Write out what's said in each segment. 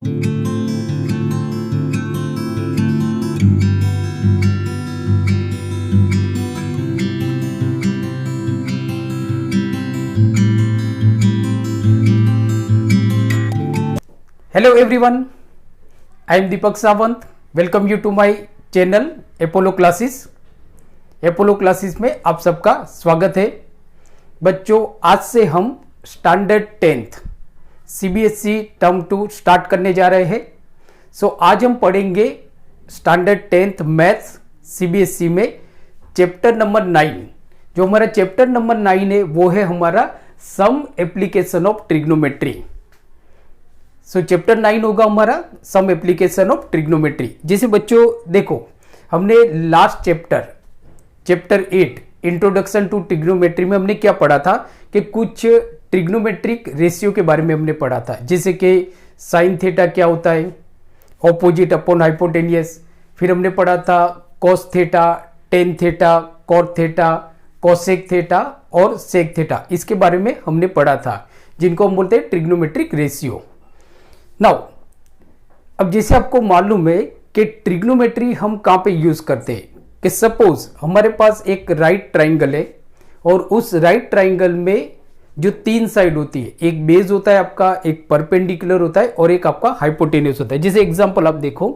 Hello everyone, I am Deepak Sawant. Welcome you to my channel Apollo classes. Apollo classes में आप सबका स्वागत है. बच्चों, आज से हम standard 10th CBSE term 2 start करने जा रहे हैं. आज हम पढ़ेंगे स्टैंडर्ड 10th मैथ्स CBSE में चैप्टर नंबर 9. जो हमारा चैप्टर नंबर 9 है वो है हमारा some application of trigonometry. Chapter 9 होगा हमारा सम एप्लीकेशन ऑफ ट्रिग्नोमेट्री. जैसे बच्चों देखो, हमने last chapter 8 introduction to trigonometry में हमने क्या पढ़ा था कि कुछ ट्रिग्नोमेट्रिक रेशियो के बारे में हमने पढ़ा था. जैसे कि साइन थीटा क्या होता है, ऑपोजिट अपॉन हाइपोटेनियस. फिर हमने पढ़ा था cos theta, tan theta, cot theta, cosec theta और सेक थीटा. इसके बारे में हमने पढ़ा था, जिनको हम बोलते हैं ट्रिग्नोमेट्रिक रेशियो. नाउ, अब जैसे आपको मालूम है कि ट्रिग्नोमेट्री हम कहाँ पे यूज करते हैं कि सपोज हमारे पास एक राइट ट्राइंगल है और उस राइट ट्राइंगल में जो तीन साइड होती है, एक बेस होता है आपका, एक परपेंडिकुलर होता है और एक आपका हाइपोटेन्यूस होता है. जैसे एग्जांपल आप देखो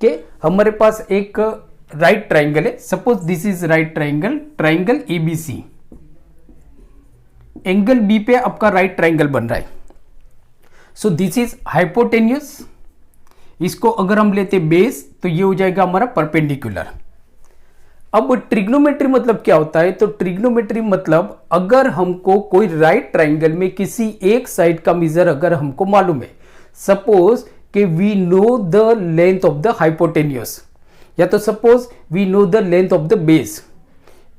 कि हमारे पास एक राइट ट्राइंगल है. Suppose this is right triangle ABC. Angle B पे आपका राइट ट्राइंगल बन रहा है. So this is hypotenuse. इसको अगर हम लेते बेस तो ये हो जाएगा हमारा परपेंडिकुलर. अब ट्रिग्नोमेट्री मतलब क्या होता है? तो ट्रिग्नोमेट्री मतलब अगर हमको कोई राइट ट्राइंगल में किसी एक साइड का मेजर अगर हमको मालूम है, सपोज कि we know the length of the hypotenuse, या तो suppose we know the length of the base,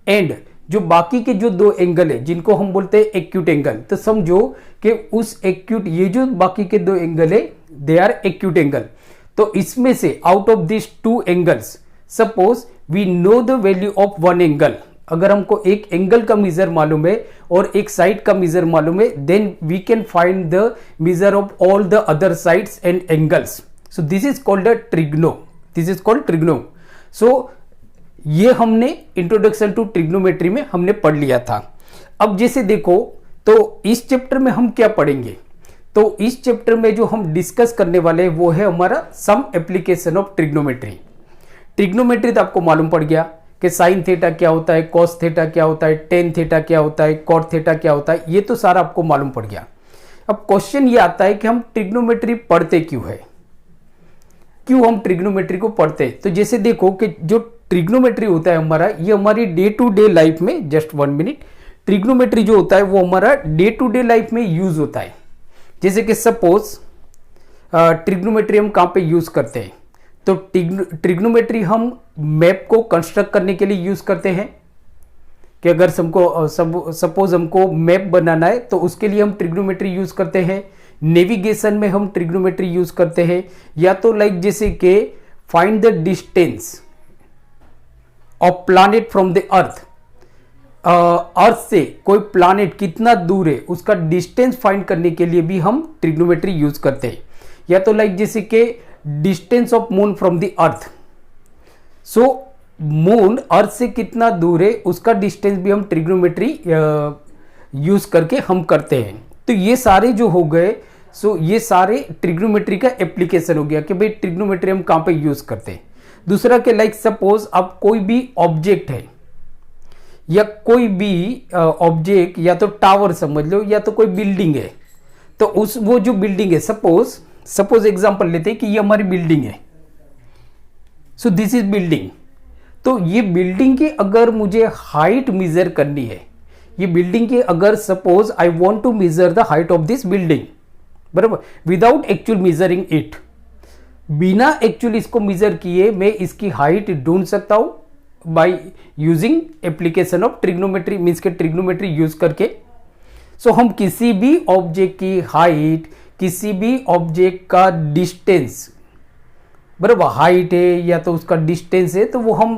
and जो बाकी के जो दो एंगल है जिनको हम बोलते हैं एक्यूट एंगल, तो समझो कि उस एक्यूट, ये जो बाकी के दो एंगल है दे आर एक्यूट एंगल. तो इसमें से out of this two angles, suppose we know the value of one angle. अगर हमको एक एंगल का मेजर मालूम है और एक साइड का मेजर मालूम है, then we can find the measure of all the other sides and angles. So this is called a trigno. So ये हमने इंट्रोडक्शन टू ट्रिग्नोमेट्री में हमने पढ़ लिया था. अब जैसे देखो, तो इस चैप्टर में हम क्या पढ़ेंगे? तो इस चैप्टर में जो हम डिस्कस करने वाले हैं वो है हमारा some application of trigonometry. Trigonometry तो आपको मालूम पड़ गया कि साइन थीटा क्या होता है, कॉस थीटा क्या होता है, टेन थीटा क्या होता है, कॉट थीटा क्या होता है, ये तो सारा आपको मालूम पड़ गया. अब क्वेश्चन ये आता है कि हम ट्रिग्नोमेट्री पढ़ते क्यों है, क्यों हम ट्रिग्नोमेट्री को पढ़ते हैं? तो जैसे देखो कि जो ट्रिग्नोमेट्री होता है हमारा, ये हमारी डे टू डे लाइफ में, जस्ट 1 मिनट, ट्रिग्नोमेट्री जो होता है वो हमारा डे टू डे लाइफ में यूज होता है. जैसे कि सपोज ट्रिग्नोमेट्री हम कहाँ पे यूज करते हैं? तो ट्रिग्नोमेट्री हम मैप को कंस्ट्रक्ट करने के लिए यूज करते हैं कि अगर सपोज हमको मैप बनाना है तो उसके लिए हम ट्रिग्नोमेट्री यूज करते हैं. नेविगेशन में हम ट्रिग्नोमेट्री यूज करते हैं, या तो लाइक जैसे कि find the distance of planet from the earth. Earth से कोई प्लैनेट कितना दूर है उसका डिस्टेंस फाइंड करने के लिए भी हम ट्रिग्नोमेट्री यूज करते हैं. या तो लाइक जैसे कि distance of moon from the earth. So moon earth से कितना दूर है उसका डिस्टेंस भी हम ट्रिग्नोमेट्री यूज करके हम करते हैं. तो ये सारे जो हो गए, सो ये सारे ट्रिग्नोमेट्री का एप्लीकेशन हो गया कि भाई ट्रिग्नोमेट्री हम कहाँ पे यूज करते हैं. दूसरा के लाइक सपोज अब कोई भी ऑब्जेक्ट है, या कोई भी ऑब्जेक्ट, या तो टावर समझ लो, या तो कोई बिल्डिंग है, तो उस वो जो बिल्डिंग है, सपोज एग्जांपल लेते हैं कि ये हमारी बिल्डिंग है. So this is building. तो ये बिल्डिंग की अगर मुझे हाइट मेजर करनी है, ये बिल्डिंग की अगर suppose I want to measure the height of this building, बराबर, विदाउट एक्चुअल मेजरिंग इट, बिना एक्चुअली इसको मेजर किए मैं इसकी हाइट ढूंढ सकता हूं by using application of trigonometry, means के ट्रिग्नोमेट्री यूज करके. सो हम किसी भी ऑब्जेक्ट की हाइट, किसी भी ऑब्जेक्ट का डिस्टेंस, बराबर, हाइट है या तो उसका डिस्टेंस है, तो वो हम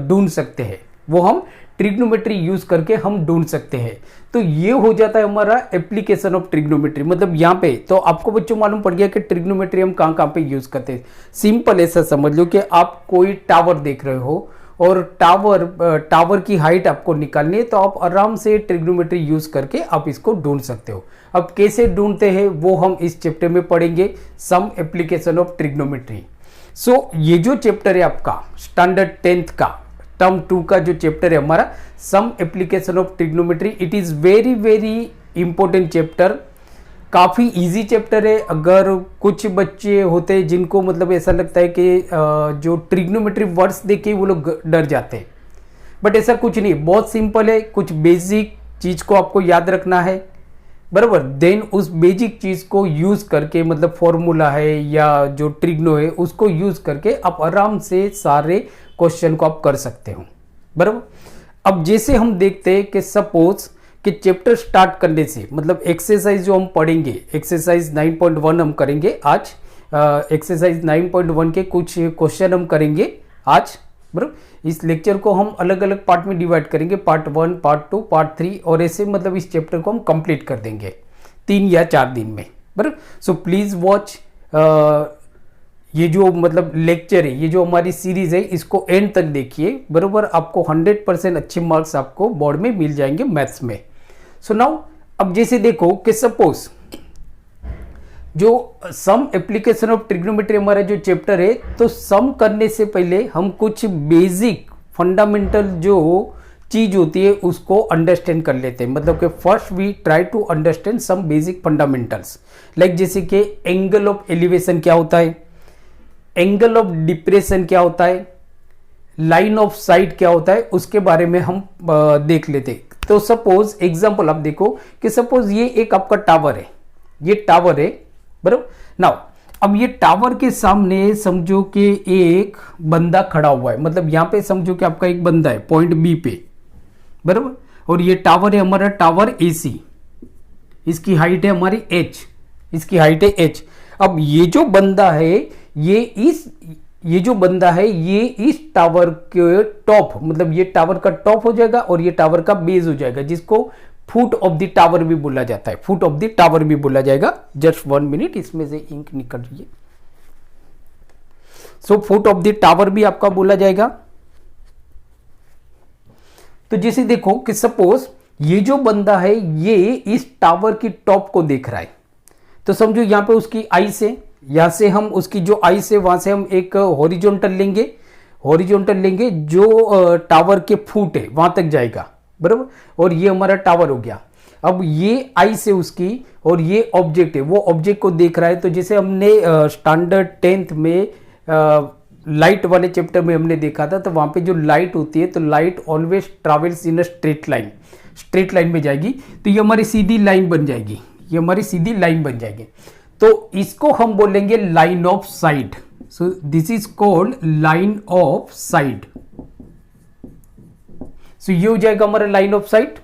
ढूंढ सकते हैं, वो हम ट्रिग्नोमेट्री यूज करके हम ढूंढ सकते हैं। तो ये हो जाता है हमारा एप्लीकेशन ऑफ ट्रिग्नोमेट्री। मतलब यहाँ पे तो आपको बच्चों मालूम पड़ गया कि ट्रिग्नोमेट्री हम कहाँ कहाँ पे यूज करते हैं। सिंपल ऐसा समझ लो कि आप कोई टावर देख रहे हो और टावर की हाइट आपको निकालनी है, तो आप आराम से ट्रिग्नोमेट्री यूज करके आप इसको ढूंढ सकते हो। अब कैसे ढूंढते हैं वो हम इस चैप्टर में पढ़ेंगे, सम एप्लीकेशन ऑफ ट्रिग्नोमेट्री। सो ये जो चैप्टर है आपका स्टैंडर्ड 10th का टर्म 2 का जो चैप्टर है हमारा some application of trigonometry, it is very very important chapter. काफी इजी चैप्टर है। अगर कुछ बच्चे होते हैं जिनको मतलब ऐसा लगता है कि जो ट्रिग्नोमेट्री वर्ड्स देख के वो लोग डर जाते हैं, बट ऐसा कुछ नहीं, बहुत सिंपल है। कुछ बेसिक चीज को आपको याद रखना है, बराबर। देन उस बेसिक चीज को यूज करके मतलब फॉर्मूला है या जो ट्रिग्नो है उसको यूज करके आप आराम से सारे क्वेश्चन को आप कर सकते हो, बराबर। अब जैसे हम देखते हैं कि सपोज कि चैप्टर स्टार्ट करने से मतलब एक्सरसाइज जो हम पढ़ेंगे, एक्सरसाइज 9.1 हम करेंगे आज। एक्सरसाइज 9.1 के कुछ क्वेश्चन हम करेंगे आज, बराबर। इस लेक्चर को हम अलग अलग पार्ट में डिवाइड करेंगे, पार्ट 1, पार्ट 2, पार्ट 3, और ऐसे मतलब इस चैप्टर को हम कंप्लीट कर देंगे 3 या 4 दिन में, बराबर। सो प्लीज वॉच ये जो मतलब लेक्चर है, ये जो हमारी सीरीज है, इसको एंड तक देखिए, बराबर। आपको 100% अच्छे मार्क्स आपको बोर्ड में मिल जाएंगे मैथ्स में। सो नाउ अब जैसे देखो कि सपोज जो सम एप्लीकेशन ऑफ ट्रिग्नोमेट्री हमारा जो चैप्टर है, तो सम करने से पहले हम कुछ बेसिक फंडामेंटल जो चीज होती है उसको अंडरस्टैंड कर लेते हैं। मतलब कि first we try to understand some basic fundamentals, like जैसे कि एंगल ऑफ एलिवेशन क्या होता है, एंगल ऑफ डिप्रेशन क्या होता है, लाइन ऑफ साइट क्या होता है, उसके बारे में हम देख लेते हैं। तो सपोज एग्जांपल आप देखो कि सपोज ये एक आपका टावर है, ये टावर है, बराबर। नाउ अब ये टावर के सामने समझो कि एक बंदा खड़ा हुआ है। मतलब यहां पे समझो कि आपका एक बंदा है पॉइंट बी पे, बराबर। और ये टावर है हमारा टावर एसी, इसकी हाइट है हमारी h, इसकी हाइट है h। अब ये जो बंदा है ये जो बंदा है ये इस टावर के टॉप, मतलब ये टावर का टॉप हो जाएगा और ये टावर का बेस हो जाएगा, जिसको फुट ऑफ द टावर भी बोला जाता है, फुट ऑफ द टावर भी बोला जाएगा। जस्ट 1 मिनट, इसमें से इंक निकल रही है। सो फुट ऑफ द टावर भी आपका बोला जाएगा। तो जैसे देखो कि सपोज ये जो बंदा है ये इस टावर की टॉप को देख रहा है, तो समझो यहां पे उसकी आई से, यहां से हम उसकी जो आई से वहां से हम एक हॉरिजॉन्टल लेंगे जो टावर के फुट है वहां तक जाएगा, बराबर। और ये हमारा टावर हो गया। अब ये आई से उसकी और ये ऑब्जेक्ट है, वो ऑब्जेक्ट को देख रहा है। तो जैसे हमने स्टैंडर्ड 10th में लाइट वाले चैप्टर में हमने देखा था, तो वहां पे जो लाइट होती है तो light always travels in a straight line में जाएगी। तो ये हमारी सीधी लाइन बन जाएगी, ये हमारी सीधी लाइन बन जाएगी। तो इसको हम बोलेंगे line of sight. So this is called line of sight. So ये हो जाएगा हमारा लाइन ऑफ साइट।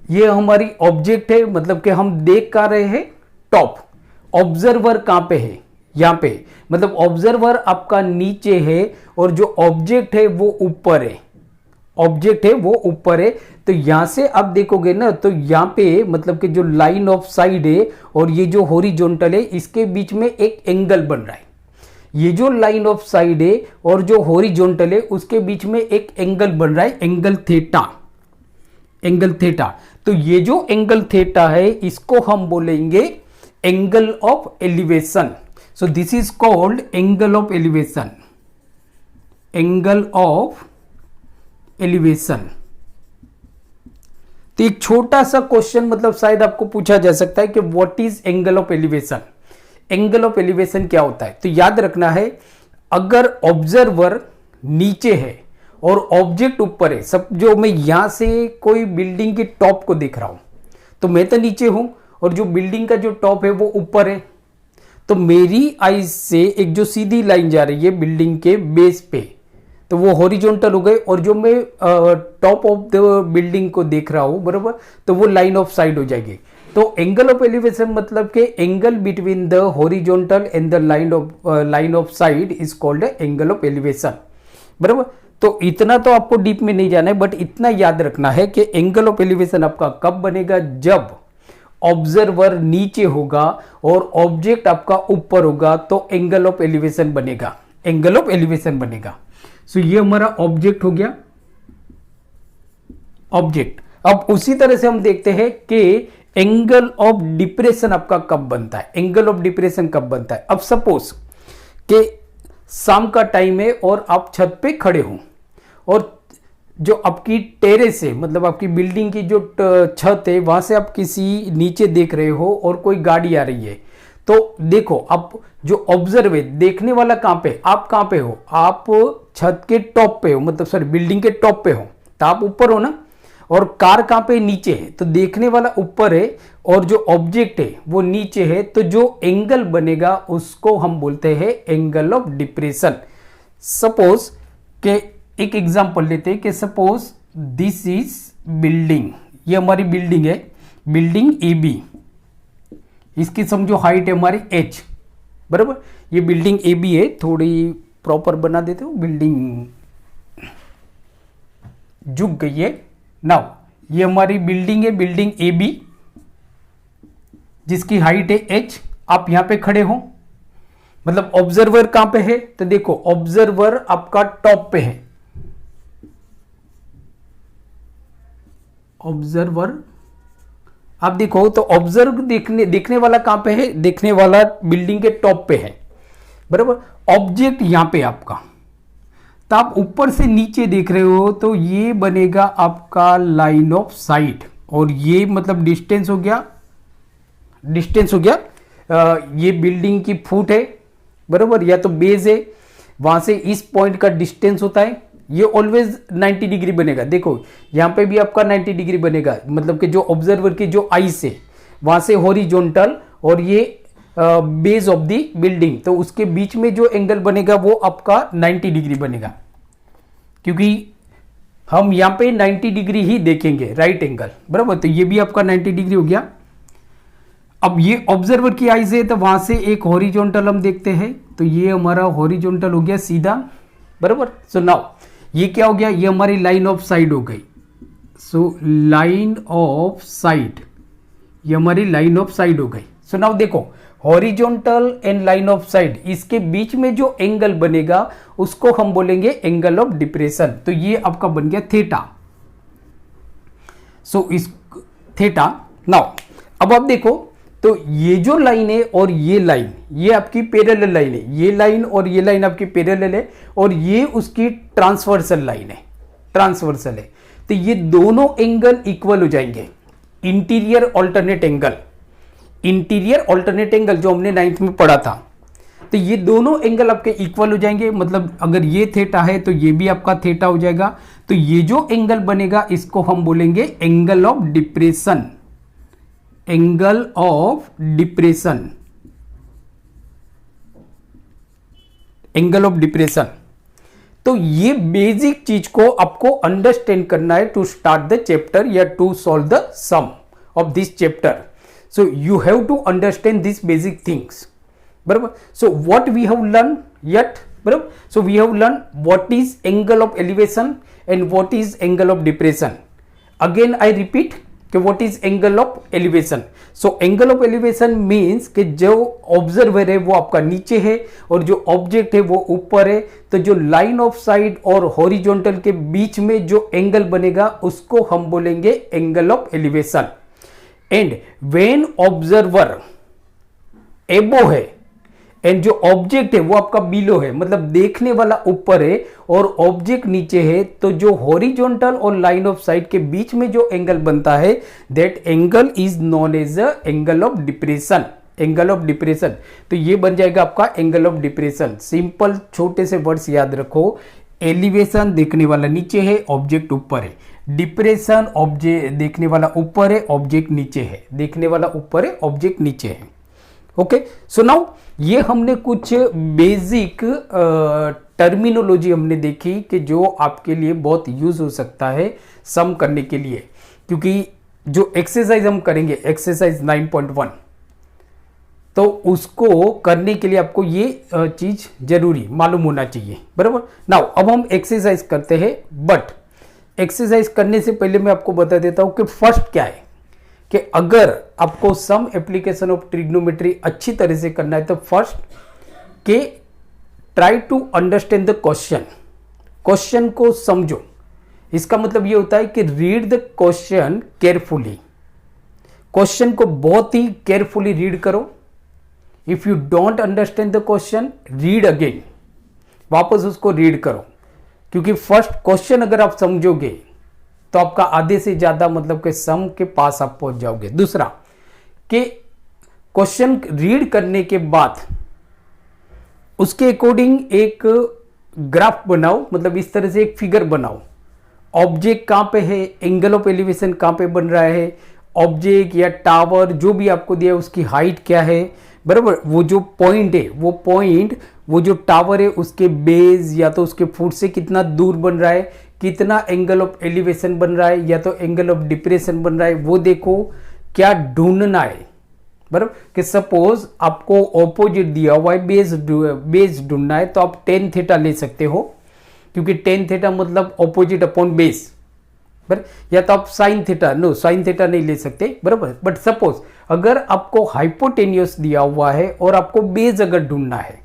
ये हमारी ऑब्जेक्ट है, मतलब कि हम देख का रहे हैं टॉप। ऑब्जर्वर कहां पे है, यहां पे, मतलब ऑब्जर्वर आपका नीचे है और जो ऑब्जेक्ट है वो ऊपर है, ऑब्जेक्ट है वो ऊपर है। तो यहां से आप देखोगे ना, तो यहां पे मतलब कि जो लाइन ऑफ साइड है और ये जो हॉरिजॉन्टल है, इसके बीच में एक एंगल बन रहा है। ये जो लाइन ऑफ साइड है और जो हॉरिजॉन्टल है उसके बीच में एक एंगल बन रहा है, एंगल थीटा, एंगल थीटा। तो ये जो एंगल थीटा है इसको हम बोलेंगे angle of elevation. So this is called angle of elevation, angle of elevation. तो एक छोटा सा क्वेश्चन मतलब शायद आपको पूछा जा सकता है कि what is angle of elevation, angle of elevation क्या होता है। तो याद रखना है, अगर ऑब्जर्वर नीचे है और ऑब्जेक्ट ऊपर है, सब जो मैं यहां से कोई बिल्डिंग की टॉप को देख रहा हूं, तो मैं तो नीचे हूं और जो बिल्डिंग का जो टॉप है वो ऊपर है। तो मेरी आई से एक जो सीधी लाइन जा रही है बिल्डिंग के बेस पे, तो वो हॉरिजॉन्टल हो गए। और जो मैं टॉप ऑफ द बिल्डिंग को देख रहा हूं, बराबर, तो वो लाइन ऑफ साइड हो जाएगी। तो एंगल ऑफ एलिवेशन मतलब कि angle between the horizontal and the line of side is called angle of elevation, बराबर। तो इतना तो आपको डीप में नहीं जाना है, बट इतना याद रखना है कि एंगल ऑफ एलिवेशन आपका कब बनेगा, जब ऑब्जर्वर नीचे होगा और ऑब्जेक्ट आपका ऊपर होगा, तो एंगल ऑफ एलिवेशन बनेगा, एंगल ऑफ एलिवेशन बनेगा। सो ये हमारा ऑब्जेक्ट हो गया, ऑब्जेक्ट। अब उसी तरह से हम देखते हैं कि एंगल ऑफ डिप्रेशन आपका कब बनता है, एंगल ऑफ डिप्रेशन कब बनता है। अब सपोज कि शाम का टाइम है और आप छत पे खड़े हो और जो आपकी टेरेस है, मतलब आपकी बिल्डिंग की जो छत है, वहां से आप किसी नीचे देख रहे हो और कोई गाड़ी आ रही है। तो देखो, आप जो ऑब्जर्व है, देखने वाला कहां पे, आप कहां पे हो, आप छत के टॉप पे हो, मतलब सॉरी बिल्डिंग के टॉप पे हो, तो आप ऊपर हो ना, और कार कहां पे, नीचे है। तो देखने वाला ऊपर है और जो ऑब्जेक्ट है वो नीचे है, तो जो एंगल बनेगा उसको हम बोलते हैं एंगल ऑफ डिप्रेशन। सपोज के एक एग्जांपल लेते हैं कि सपोज दिस इज बिल्डिंग, ये हमारी बिल्डिंग है, बिल्डिंग ए बी, इसकी समझो हाइट है हमारी h, बराबर। ये बिल्डिंग ए बी है, थोड़ी प्रॉपर बना देते हो, बिल्डिंग झुक गई है। नाउ ये हमारी बिल्डिंग है, बिल्डिंग ए बी, जिसकी हाइट है h। आप यहां पे खड़े हो, मतलब ऑब्जर्वर कहां पे है, तो देखो ऑब्जर्वर आपका टॉप पे है, ऑब्जर्वर आप देखो तो ऑब्जर्व देखने वाला कहां पे है, देखने वाला बिल्डिंग के टॉप पे है, बराबर। ऑब्जेक्ट यहां पे आपका, तो आप ऊपर से नीचे देख रहे हो, तो ये बनेगा आपका लाइन ऑफ साइट, और ये मतलब डिस्टेंस हो गया, डिस्टेंस हो गया। ये बिल्डिंग की फुट है, बराबर, या तो बेस है, वहां से इस पॉइंट का डिस्टेंस होता है, ये ऑलवेज 90 डिग्री बनेगा। देखो यहां पे भी आपका 90 डिग्री बनेगा, मतलब कि जो ऑब्जर्वर की जो आईज है वहां से हॉरिजॉन्टल, और ये बेस ऑफ द बिल्डिंग, तो उसके बीच में जो एंगल बनेगा वो आपका 90 डिग्री बनेगा, क्योंकि हम यहां पे 90 डिग्री ही देखेंगे, राइट एंगल, बराबर। तो ये भी आपका 90 डिग्री हो गया। अब ये ऑब्जर्वर की आईज है, तो वहां से एक हॉरिजॉन्टल हम देखते हैं, तो ये हमारा हॉरिजॉन्टल हो गया सीधा, बराबर। सो नाउ ये क्या हो गया, ये हमारी लाइन ऑफ साइड हो गई। सो लाइन ऑफ साइड, ये हमारी लाइन ऑफ साइड हो गई। सो नाउ देखो, horizontal and line of side, इसके बीच में जो एंगल बनेगा उसको हम बोलेंगे एंगल ऑफ डिप्रेशन। तो ये आपका बन गया थीटा। सो इस थीटा। नाउ अब आप देखो, तो ये जो लाइन है और ये लाइन, ये आपकी पैरेलल लाइन है, ये लाइन और ये लाइन आपकी पैरेलल है, और ये उसकी ट्रांसवर्सल लाइन है, ट्रांसवर्सल है। तो ये दोनों एंगल इक्वल हो जाएंगे, interior alternate angle, interior alternate angle जो हमने 9th में पढ़ा था। तो ये दोनों एंगल आपके इक्वल हो जाएंगे, मतलब अगर ये थीटा है तो ये भी आपका थीटा हो जाएगा। तो ये जो एंगल बनेगा इसको हम बोलेंगे angle of depression, angle of depression, angle of depression. तो ये बेसिक चीज को आपको अंडरस्टैंड करना है टू स्टार्ट द चैप्टर या to solve the sum of this chapter. So you have to understand this basic things, बराबर। So what we have learn yet, बराबर। So we have learn what is angle of elevation and what is angle of depression. Again I repeat कि what is angle of elevation. So angle of elevation means कि जो observer है वो आपका नीचे है और जो ऑब्जेक्ट है वो ऊपर है, तो जो लाइन ऑफ साइड और हॉरिजॉन्टल के बीच में जो एंगल बनेगा उसको हम बोलेंगे angle of elevation. And when observer एबो है एंड जो ऑब्जेक्ट है वो आपका बिलो है, मतलब देखने वाला ऊपर है और ऑब्जेक्ट नीचे है, तो जो हॉरिजॉन्टल और लाइन ऑफ साइड के बीच में जो एंगल बनता है that angle is known as angle of depression, angle of depression. तो ये बन जाएगा आपका एंगल ऑफ डिप्रेशन। सिंपल छोटे से वर्ड्स याद रखो, एलिवेशन देखने वाला नीचे है, ऑब्जेक्ट ऊपर है, डिप्रेशन ऑब्जेक्ट देखने वाला ऊपर है, ऑब्जेक्ट नीचे है, देखने वाला ऊपर है, ऑब्जेक्ट नीचे है। ओके, सो नाउ ये हमने कुछ बेसिक टर्मिनोलॉजी हमने देखी कि जो आपके लिए बहुत यूज हो सकता है सम करने के लिए, क्योंकि जो एक्सरसाइज हम करेंगे एक्सरसाइज 9.1 तो उसको करने के लिए आपको ये चीज जरूरी मालूम होना चाहिए, बराबर। नाउ अब हम एक्सरसाइज करते हैं, बट एक्सरसाइज करने से पहले मैं आपको बता देता हूं कि फर्स्ट क्या है, कि अगर आपको सम एप्लीकेशन ऑफ ट्रिग्नोमेट्री अच्छी तरह से करना है तो फर्स्ट के try to understand the question, question को समझो। इसका मतलब ये होता है कि read the question carefully, question को बहुत ही केयरफुली रीड करो। If you don't understand the question, read again, वापस उसको रीड करो, क्योंकि फर्स्ट क्वेश्चन अगर आप समझोगे तो आपका आधे से ज्यादा मतलब के सम के पास आप पहुंच जाओगे। दूसरा कि क्वेश्चन रीड करने के बाद उसके अकॉर्डिंग एक ग्राफ बनाओ, मतलब इस तरह से एक फिगर बनाओ। ऑब्जेक्ट कहां पे है, एंगल ऑफ एलिवेशन कहां पे बन रहा है, ऑब्जेक्ट या टावर जो भी आपको दिया है उसकी हाइट क्या है, बराबर। वो जो पॉइंट है वो पॉइंट, वो जो टावर है उसके बेस या तो उसके फुट से कितना दूर बन रहा है, कितना एंगल ऑफ एलिवेशन बन रहा है या तो एंगल ऑफ डिप्रेशन बन रहा है, वो देखो। क्या ढूंढना है, बराबर। कि सपोज आपको ऑपोजिट दिया हुआ है, बेस ढूंढना है, तो आप टेन थीटा ले सकते हो, क्योंकि टेन थीटा मतलब ऑपोजिट अपॉन बेस, बराबर। या तो आप sine theta, no sine theta नहीं ले सकते, बराबर। बट सपोज अगर आपको हाइपोटेन्यूस दिया हुआ है और आपको बेस अगर ढूंढना है,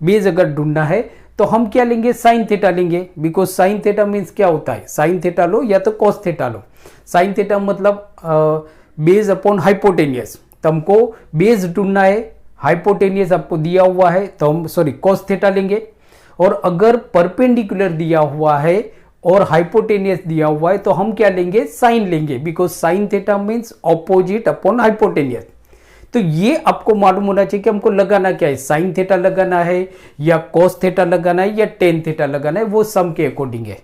बेस अगर ढूंढना है तो हम क्या लेंगे, साइन थीटा लेंगे, बिकॉज साइन थीटा मीन्स क्या होता है, साइन थीटा लो या तो कॉस थीटा लो। साइन थीटा मतलब बेस अपॉन हाइपोटेनियस, तो हमको बेस ढूंढना है, हाइपोटेनियस आपको दिया हुआ है तो हम कॉस थीटा लेंगे। और अगर परपेंडिकुलर दिया हुआ है और हाइपोटेनियस दिया हुआ है तो हम क्या लेंगे, साइन लेंगे, because sine theta means opposite upon hypotenuse. तो ये आपको मालूम होना चाहिए कि हमको लगाना क्या है, साइन थीटा लगाना है या कॉस थीटा लगाना है या टेन थीटा लगाना है, वो सम के अकॉर्डिंग है।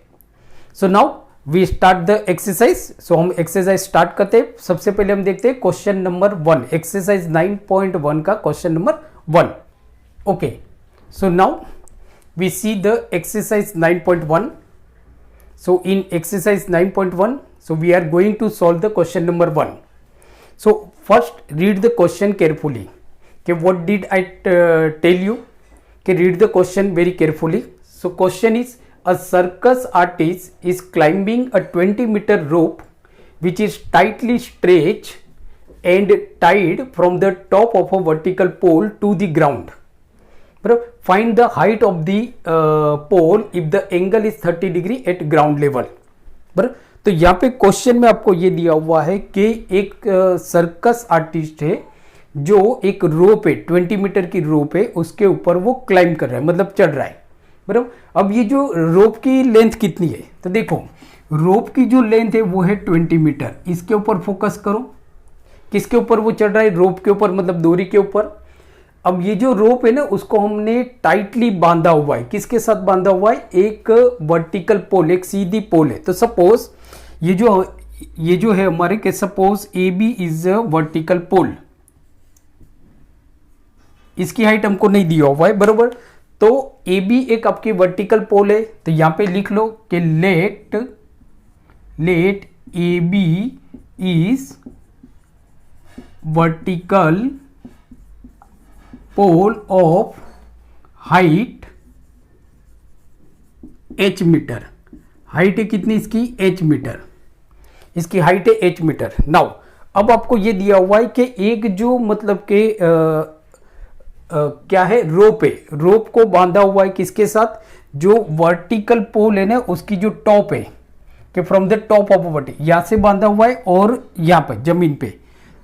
So now we start the exercise. सो हम एक्सरसाइज स्टार्ट करते हैं। सबसे पहले हम देखते हैं क्वेश्चन नंबर 1, एक्सरसाइज 9.1 का question number 1। Okay, so now we see the exercise 9.1. So in exercise 9.1, so we are going to solve the question number 1. So first read the question carefully. Okay, what did I tell you? Okay, read the question very carefully. So question is, a circus artist is climbing a 20-meter rope which is tightly stretched and tied from the top of a vertical pole to the ground. Find the height of the pole if the angle is 30 degree at ground level, बराबर। तो यहाँ पे question में आपको ये दिया हुआ है कि एक सर्कस आर्टिस्ट है जो एक रोप है, 20 मीटर की रोप है, उसके ऊपर वो क्लाइंब कर रहा है, मतलब चढ़ रहा है, बराबर। अब ये जो रोप की लेंथ कितनी है, तो देखो रोप की जो लेंथ है वो है 20 मीटर। इसके ऊपर फोकस करो, किसके ऊपर वो चढ़ रहा है, रोप के ऊपर, मतलब डोरी के ऊपर। अब ये जो रोप है ना उसको हमने टाइटली बांधा हुआ है, किसके साथ बांधा हुआ है, एक वर्टिकल पोल, एक सीधी पोल है। तो सपोज ये जो है हमारे के suppose A B is a vertical pole, इसकी हाइट हमको नहीं दिया हुआ है, बरोबर। तो ए बी एक आपकी वर्टिकल पोल है, तो यहां पे लिख लो कि let A B is vertical pole of height h metre. Height है कितनी इसकी, h मीटर, इसकी हाइट है h मीटर। नाउ अब आपको ये दिया हुआ है कि एक जो मतलब के क्या है, रोप है, रोप को बांधा हुआ है किसके साथ, जो वर्टिकल पोल है ना उसकी जो टॉप है, कि from the top of vertical, यहां से बांधा हुआ है और यहां पे जमीन पे।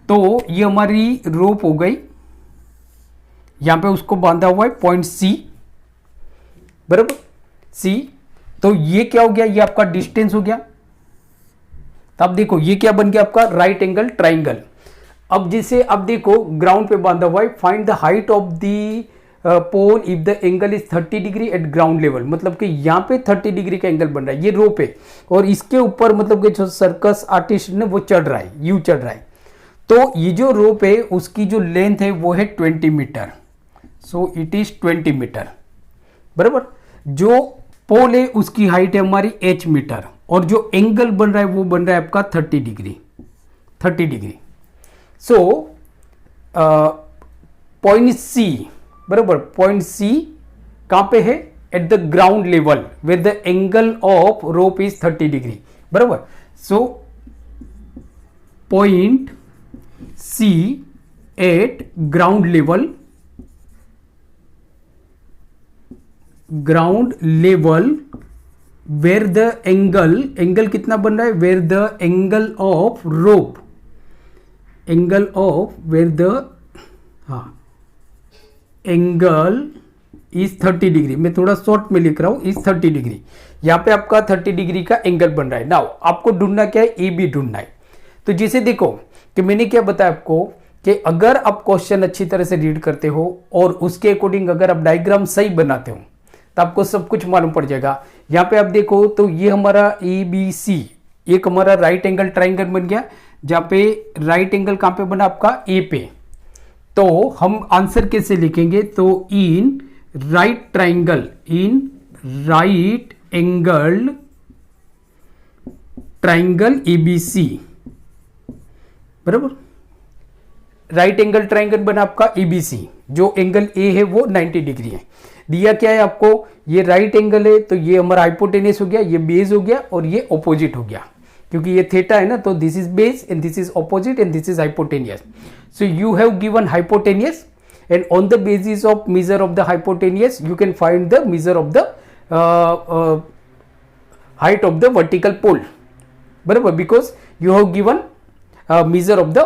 तो ये हमारी रोप हो गई, यहां पे उसको बांधा हुआ है पॉइंट सी, बराबर सी। तो ये क्या हो गया, ये आपका डिस्टेंस हो गया। तो अब देखो ये क्या बन गया आपका, राइट एंगल ट्राइंगल। अब जैसे अब देखो ग्राउंड पे बांधा हुआ है, find the height of the pole if the angle is 30 degree at ground level, मतलब कि यहाँ पे 30 डिग्री का एंगल बन रहा है, ये रोप है और इसके ऊपर मतलब कि जो सर्कस आर्टिस्ट ने वो चढ़ रहा है, यू चढ़ रहा है। तो ये जो रोप है उसकी जो लेंथ है वो है 20 metre, so it is 20 metre, बराबर। जो पोल है उसकी हाइट है हमारी h मीटर और जो एंगल बन रहा है वो बन रहा है आपका 30 degree, 30 degree. So point C, बराबर, पॉइंट सी कहां पे है, at the ground level with the angle of rope is 30 degree, बराबर. So point C at ground level, where the angle कितना बन रहा है, where the angle of rope, angle is 30 degree. मैं थोड़ा शॉर्ट में लिख रहा हूं, इज 30 डिग्री. यहां पे आपका 30 डिग्री का एंगल बन रहा है. नाउ आपको ढूंढना क्या है, ए बी ढूंढना है. तो जैसे देखो कि मैंने क्या बताया आपको कि अगर आप क्वेश्चन अच्छी तरह से रीड करते हो और उसके अकॉर्डिंग अगर आप डायग्राम सही बनाते हो तो आपको सब कुछ मालूम पड़ जाएगा. यहाँ पे आप देखो तो ये हमारा ए बी सी एक हमारा राइट एंगल ट्राइंगल बन गया, जहाँ पे राइट एंगल कहाँ पे बना आपका, ए पे. तो हम आंसर कैसे लिखेंगे, तो इन राइट ट्राइंगल एबीसी, बराबर. राइट एंगल ट्राइंगल बना आपका एबीसी, जो एंगल ए है वो 90 डिग्री है. दिया क्या है आपको, ये राइट एंगल है तो ये हमारा हाइपोटेनस हो गया, ये बेस हो गया और ये ऑपोजिट हो गया, क्योंकि ये थीटा है ना, तो this is base and this is opposite and this is hypotenuse. So you have given hypotenuse and on the basis of measure of the hypotenuse you can find the measure of the height of the vertical pole, बराबर, because you have given measure of the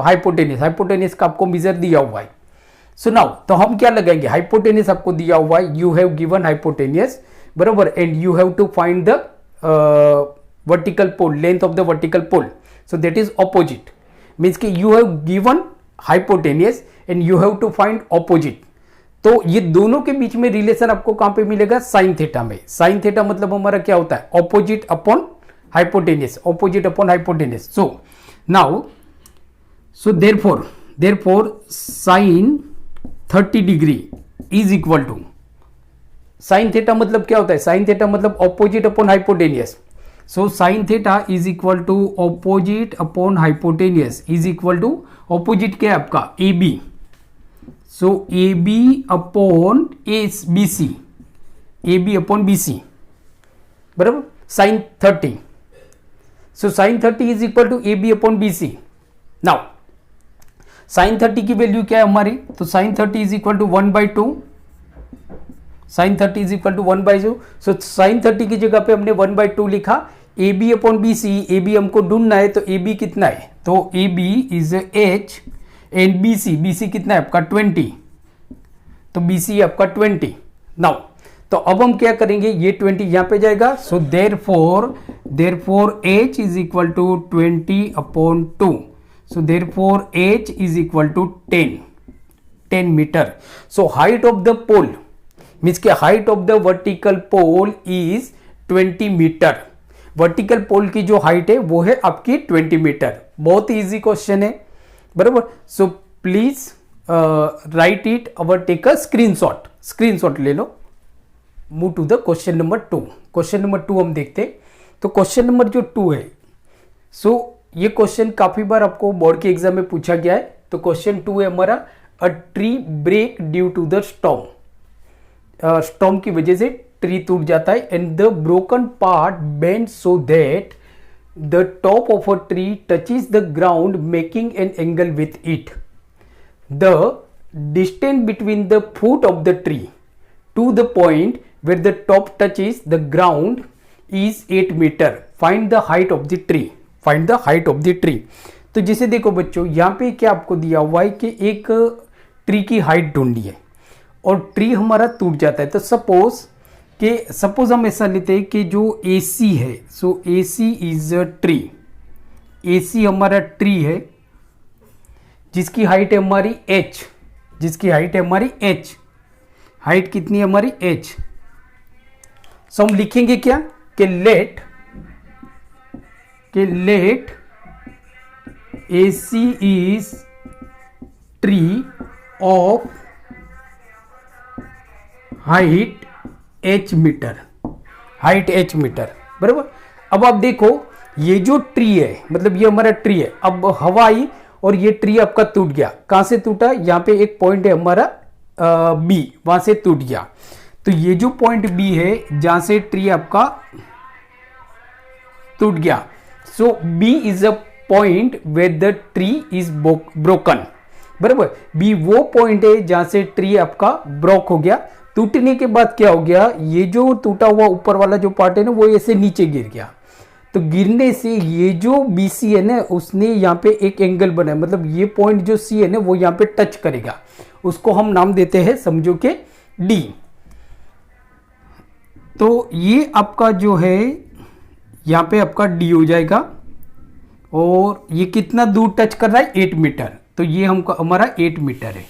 hypotenuse का आपको measure दिया हुआ है. So now तो हम क्या लगाएंगे, hypotenuse आपको दिया हुआ है, you have given hypotenuse, बराबर, and you have to find the vertical pole, length of the vertical pole, so that is opposite, means कि you have given hypotenuse and you have to find opposite. तो ये दोनों के बीच में relation आपको कहां पे मिलेगा, साइन थीटा में. साइन थीटा मतलब हमारा क्या होता है, opposite upon hypotenuse, opposite upon hypotenuse. So now so therefore sine 30 degree is equal to, sine theta मतलब क्या होता है, साइन थीटा मतलब opposite upon hypotenuse. So sine theta is equal to opposite upon hypotenuse is equal to, opposite क्या है आपका, A B. So A B upon B C, A B upon B सी, बराबर, sine 30. So sine 30 is equal to A B upon B C. Now sine 30 की value क्या है हमारी, तो sine 30 is equal to 1/2, sine 30 is equal to 1/2. So sine 30 की जगह पे हमने 1/2 लिखा. A B upon B C, A B हमको ढूंढना है, तो ए बी कितना है, तो A B is H and B C कितना है आपका 20, तो बी सी आपका 20. नाउ तो अब हम क्या करेंगे, ये 20 यहां पे जाएगा. So therefore H is equal to 20 upon 2. So therefore H is equal to 10 metre. So height of the pole means के height of the vertical pole is 20 metre. Vertical pole की जो हाइट है वो है आपकी 20 मीटर. बहुत easy question है, बराबर. सो प्लीज राइट इट और टेक अ स्क्रीनशॉट ले लो. Move to the question number 2. Question number 2 हम देखते हैं. तो क्वेश्चन नंबर जो 2 है, सो ये क्वेश्चन काफी बार आपको बोर्ड के एग्जाम में पूछा गया है. तो क्वेश्चन 2 है हमारा, a tree break due to the storm. Storm की वजह से ट्री टूट जाता है and the broken part bend so that the top of a tree touches the ground making an angle with it. The distance between the foot of the tree to the point where the top touches the ground is 8 metre. Find the height of the tree. Find the height of the tree. तो जैसे देखो बच्चों, यहां पे क्या आपको दिया हुआ है कि एक ट्री की हाइट ढूंढनी है और ट्री हमारा टूट जाता है. तो सपोज हम ऐसा लेते हैं कि जो AC है, सो AC is a tree. AC हमारा ट्री है जिसकी हाइट है हमारी H, हाइट कितनी है हमारी H. सो हम लिखेंगे क्या कि let AC is tree of height H metre, बराबर. अब आप देखो ये जो ट्री है, मतलब ये हमारा ट्री है, अब हवा आई और ये ट्री आपका टूट गया। कहां से टूटा? यहाँ पे एक पॉइंट है हमारा बी, वहां से टूट गया। तो ये जो पॉइंट बी है जहां से ट्री आपका टूट गया, so B is a point where the tree is broken, बराबर। बी वो पॉइंट है जहां से ट्री आपका ब्रोक हो गया। टूटने के बाद क्या हो गया, ये जो टूटा हुआ ऊपर वाला जो पार्ट है ना वो ऐसे नीचे गिर गया। तो गिरने से ये जो बी सी है ना उसने यहाँ पे एक एंगल बनाया, मतलब ये पॉइंट जो सी है ना वो यहाँ पे टच करेगा, उसको हम नाम देते हैं समझो के डी। तो ये आपका जो है यहाँ पे आपका डी हो जाएगा। और ये कितना दूर टच कर रहा है? 8 मीटर। तो ये हमको हमारा 8 मीटर है,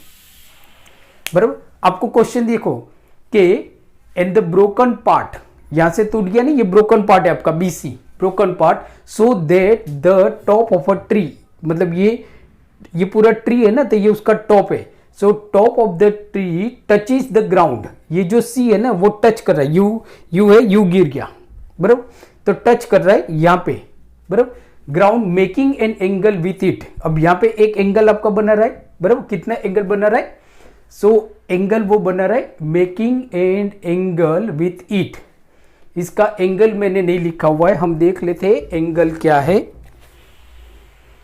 बराबर। आपको क्वेश्चन देखो कि इन द ब्रोकन पार्ट, यहां से टूट गया नहीं, ये ब्रोकन पार्ट है आपका BC, broken part, so that the top of a tree, मतलब ये पूरा ट्री है ना तो ये उसका टॉप है। So top of the tree touches the ground, ये जो सी है ना वो टच कर रहा है, यू है, यू गिर गया, बराबर। तो टच कर रहा है यहाँ पे, बराबर, ground, making an angle with it. अब यहाँ पे एक एंगल आपका बना रहा है, बराबर। कितना एंगल बना रहा है? सो एंगल वो बना रहा है making an angle with it. इसका एंगल मैंने नहीं लिखा हुआ है, हम देख लेते हैं एंगल क्या है।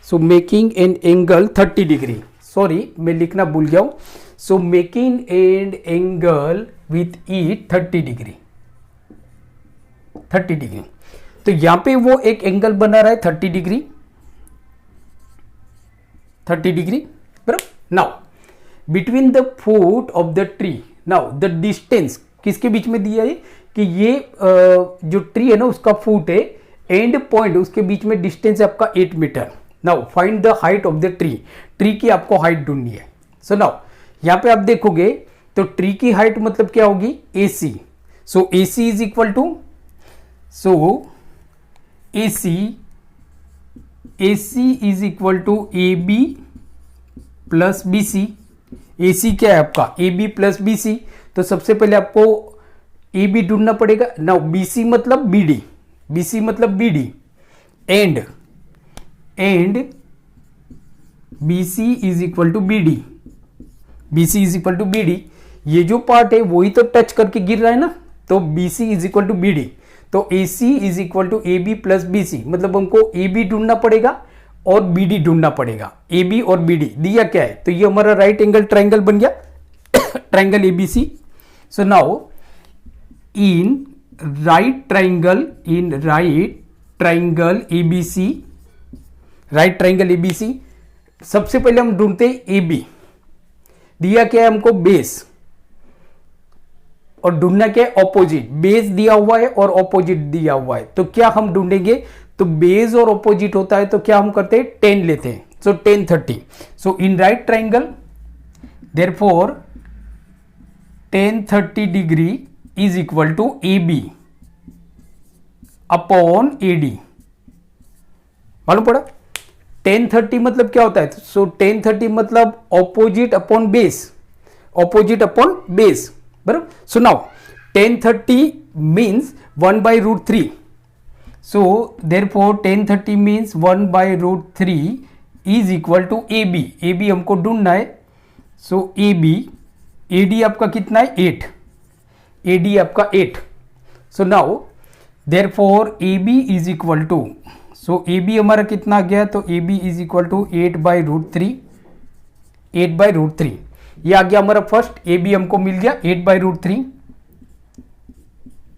So making an angle 30 degree, sorry मैं लिखना भूल गया हूं। So making an angle with it 30 degree, 30 degree. तो यहां पे वो एक एंगल बना रहा है 30 डिग्री, 30 डिग्री, बराबर। Now between the foot of the tree, now the distance किसके बीच में दिया है कि ये जो ट्री है ना उसका फुट है, एंड पॉइंट उसके बीच में डिस्टेंस है आपका 8 metre. Now find the height of the tree, tree की आपको हाइट ढूंढनी है। सो नाउ यहां पे आप देखोगे तो ट्री की हाइट मतलब क्या होगी? AC। So AC is equal to, so AC is equal to AB plus BC। AC क्या है आपका? AB plus BC। तो सबसे पहले आपको AB ढूंढना पड़ेगा। नाउ BC मतलब BD, BC मतलब BD, and BC is equal to BD, BC is equal to BD। ये जो पार्ट है वही तो टच करके गिर रहा है ना, तो BC is equal to BD। तो AC is equal to AB plus BC, मतलब हमको AB ढूंढना पड़ेगा और BD ढूंढना पड़ेगा। AB और BD दिया क्या है? तो ये हमारा राइट एंगल ट्राइंगल बन गया, triangle ABC। So now in right triangle ABC, right triangle ABC, सबसे पहले हम ढूंढते हैं AB। दिया क्या है हमको? बेस, और ढूंढना क्या है? ऑपोजिट। बेस दिया हुआ है और ऑपोजिट दिया हुआ है, तो क्या हम ढूंढेंगे? तो बेस और ऑपोजिट होता है तो क्या हम करते हैं? 10 लेते हैं। So 10 30। So in right triangle therefore 10 30 degree is equal to AB upon AD। मालूम पड़ा? 10 30 मतलब क्या होता है? सो 10 30 मतलब opposite upon base, opposite upon base, बराबर। So now 10 30 means 1/√3। So therefore 10 30 means 1/√3 is equal to AB। AB हमको ढूंढना है। सो AD आपका कितना है? 8। AD आपका 8। So now therefore AB is equal to, so AB हमारा कितना आ गया? तो AB इज इक्वल टू 8/√3, 8/√3। ये आ गया हमारा फर्स्ट, AB हमको मिल गया 8/√3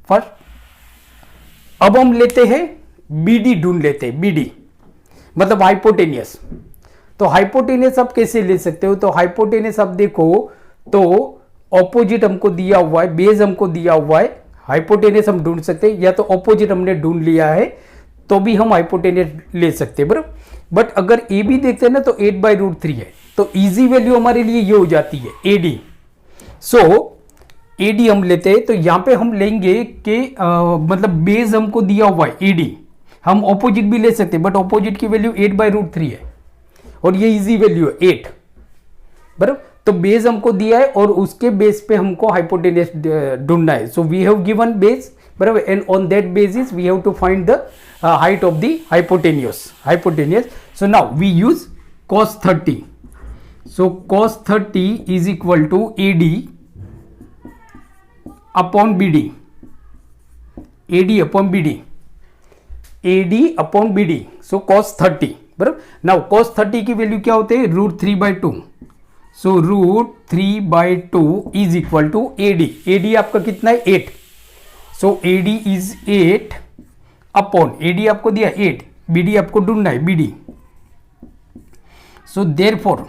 फर्स्ट। अब हम लेते हैं BD, ढूंढ लेते हैं BD मतलब हाइपोटेनियस। तो हाइपोटेनियस आप कैसे ले सकते हो? तो हाइपोटेनियस आप देखो तो ऑपोजिट हमको दिया हुआ है, बेस हमको दिया हुआ है, हाइपोटेनियस हम ढूंढ सकते हैं, या तो ऑपोजिट हमने ढूंढ लिया है तो भी हम हाइपोटेनियस ले सकते हैं, बराबर। बट अगर AB देखते हैं ना तो 8/√3 है, तो इजी वैल्यू हमारे लिए ये हो जाती है AD। सो AD हम लेते हैं, तो यहां पे हम लेंगे कि मतलब बेस हमको दिया हुआ है AD, हम ऑपोजिट भी ले सकते हैं बट ऑपोजिट की वैल्यू 8/√3 है और ये इजी वैल्यू है 8, बराबर। तो बेस हमको दिया है और उसके बेस पे हमको हाइपोटेनियस ढूंढना है। So we have given base, बराबर, and on that basis we have to find the height of the hypotenuse. So now we use cos 30. So cos 30 is equal to AD upon BD. AD upon BD. AD upon BD. So cos 30. बराबर. Now cos 30 की value क्या होते हैं? √3/2. So √3/2 is equal to AD. AD आपका कितना है? 8. So AD is 8 upon, AD आपको दिया 8, BD आपको ढूंढना है BD. सो देयरफॉर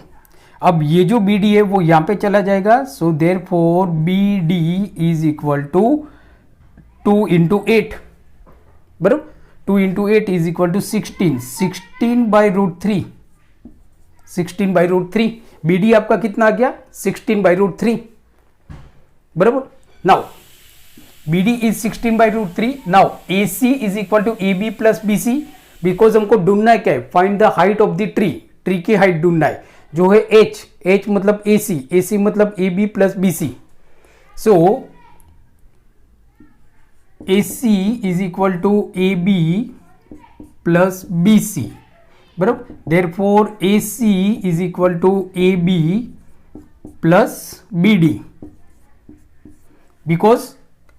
अब ये जो BD है वो यहां पे चला जाएगा. So therefore BD is equal to 2 × 8. बराबर. 2 × 8 इज इक्वल टू 16. 16/√3. 16/√3. BD आपका कितना आ गया? 16/√3. बराबर. Now BD is 16/√3. Now AC is equal to AB plus BC. Because हमको ढूंढना है क्या है? Find the height of the tree. Tree की हाइट ढूंढना है जो है H. H मतलब AC. AC मतलब AB plus BC. So AC is equal to AB plus BC. बराबर. Therefore AC is equal to AB plus BD because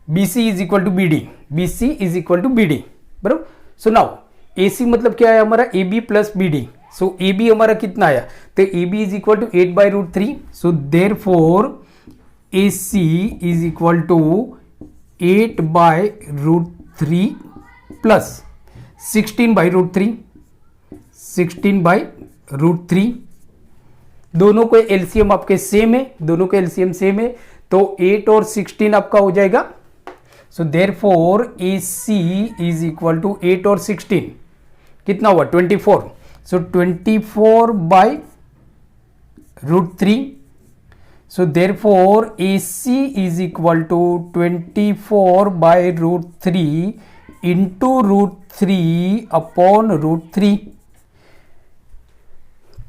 BC is equal to BD. BC is equal to BD. बराबर. So now AC मतलब क्या है हमारा? AB plus BD. So AB हमारा कितना आया? तो AB is equal to 8/√3. So therefore AC is equal to 8/√3 plus 16/√3. 16/√3. दोनों को एलसीएम आपके सेम है. दोनों का एलसीएम सेम है तो 8 और 16 आपका हो जाएगा. So therefore AC is equal to 8 और 16 कितना हुआ? 24. So 24/√3. So therefore AC is equal to 24/√3 into √3 upon √3.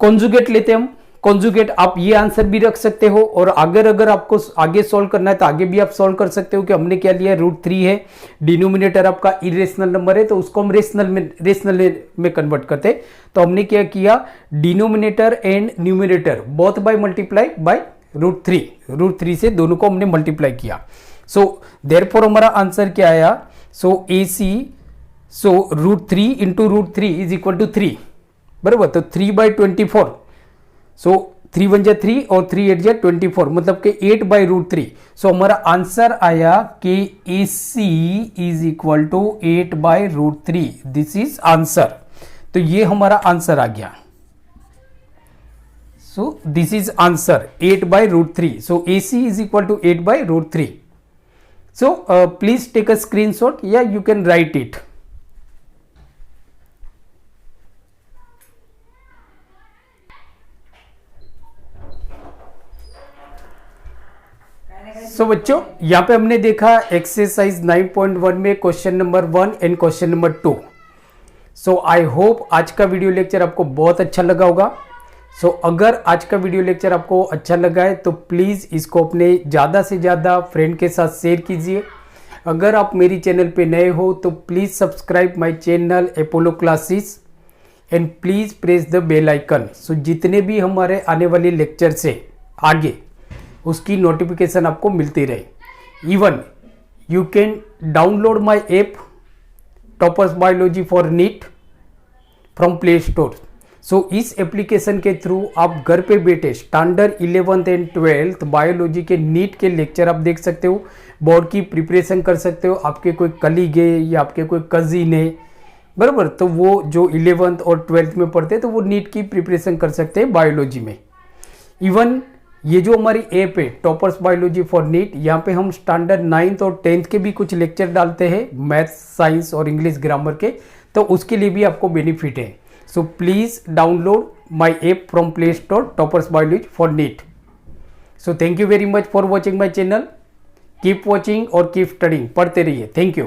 Conjugate लेते हम. कॉन्जुगेट आप ये आंसर भी रख सकते हो और अगर आपको आगे सॉल्व करना है तो आगे भी आप सॉल्व कर सकते हो कि हमने क्या लिया? √3 है. डिनोमिनेटर आपका इरेशनल नंबर है तो उसको हम रेशनल में कन्वर्ट करते हैं. तो हमने क्या किया? Denominator and numerator both by multiply by √3. √3 से दोनों को हमने मल्टीप्लाई किया. सो देयरफॉर हमारा आंसर क्या आया? So AC so √3 into √3 is equal to 3. बराबर. तो 3/24. सो 3 1 जा 3 और 3 8 जा 24 मतलब कि 8/√3. सो हमारा आंसर आया कि AC is equal to 8/√3. This is answer. तो ये हमारा आंसर आ गया. So this is answer 8/√3. So AC is equal to 8/√3. So please take a screenshot या you can write it. So बच्चों यहां पे हमने देखा एक्सरसाइज 9.1 में question number 1 and question number 2. So I hope आज का वीडियो लेक्चर आपको बहुत अच्छा लगा होगा. सो अगर आज का वीडियो लेक्चर आपको अच्छा लगा है तो प्लीज़ इसको अपने ज़्यादा से ज़्यादा फ्रेंड के साथ शेयर कीजिए. अगर आप मेरी चैनल पे नए हो तो please subscribe my channel Apollo classes and please press the bell icon. So जितने भी हमारे आने वाले लेक्चर से आगे उसकी नोटिफिकेशन आपको मिलती रहे. Even you can download my app toppers biology for NEET from Play Store. So इस एप्लीकेशन के थ्रू आप घर पे बैठे standard 11th and 12th biology के नीट के लेक्चर आप देख सकते हो. बोर्ड की प्रिपरेशन कर सकते हो. आपके कोई कलीग है या आपके कोई कजिन है बराबर तो वो जो 11th और 12th में पढ़ते हैं तो वो नीट की प्रिपरेशन कर सकते हैं बायोलॉजी में. इवन ये जो हमारी ऐप है टॉपर्स बायोलॉजी फॉर नीट, यहाँ पे हम स्टैंडर्ड 9th और 10th के भी कुछ लेक्चर डालते हैं मैथ्स, साइंस और इंग्लिश ग्रामर के, तो उसके लिए भी आपको बेनिफिट है. So please download my app from Play Store Toppers biology for NEET. So thank you very much for watching my channel. Keep watching और कीप स्टडिंग. पढ़ते रहिए. Thank you.